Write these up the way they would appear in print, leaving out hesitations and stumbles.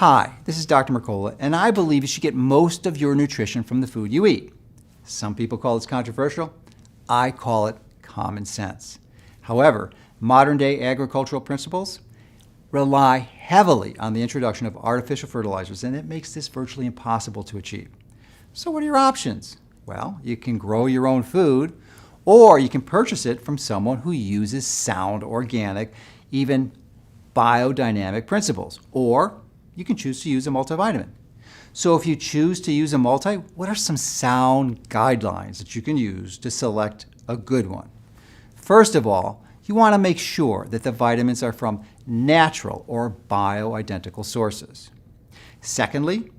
Hi, this is Dr. Mercola, and I believe you should get most of your nutrition from the food you eat. Some people call this controversial. I call it common sense. However, modern-day agricultural principles rely heavily on the introduction of artificial fertilizers, and it makes this virtually impossible to achieve. So what are your options? Well, you can grow your own food, or you can purchase it from someone who uses sound organic, even biodynamic principles, or you can choose to use a multivitamin. So if you choose to use a multi, what are some sound guidelines that you can use to select a good one? First of all, you want to make sure that the vitamins are from natural or bioidentical sources. Secondly,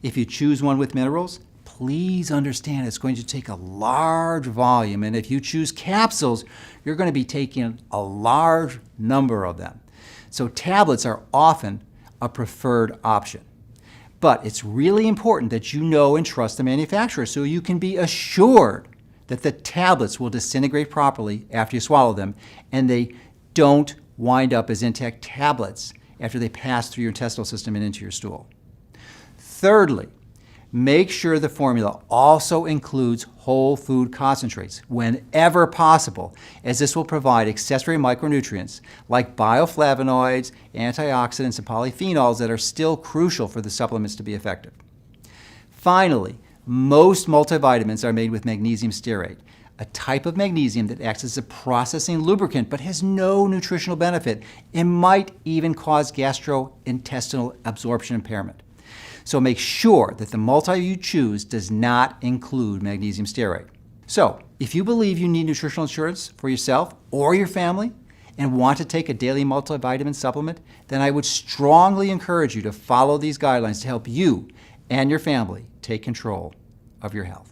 if you choose one with minerals, please understand it's going to take a large volume, and if you choose capsules, you're going to be taking a large number of them. So tablets are often a preferred option. But it's really important that you know and trust the manufacturer so you can be assured that the tablets will disintegrate properly after you swallow them, and they don't wind up as intact tablets after they pass through your intestinal system and into your stool. Thirdly, make sure the formula also includes whole food concentrates whenever possible, as this will provide accessory micronutrients like bioflavonoids, antioxidants, and polyphenols that are still crucial for the supplements to be effective. Finally, most multivitamins are made with magnesium stearate, a type of magnesium that acts as a processing lubricant but has no nutritional benefit and might even cause gastrointestinal absorption impairment. So make sure that the multi you choose does not include magnesium stearate. So if you believe you need nutritional insurance for yourself or your family and want to take a daily multivitamin supplement, then I would strongly encourage you to follow these guidelines to help you and your family take control of your health.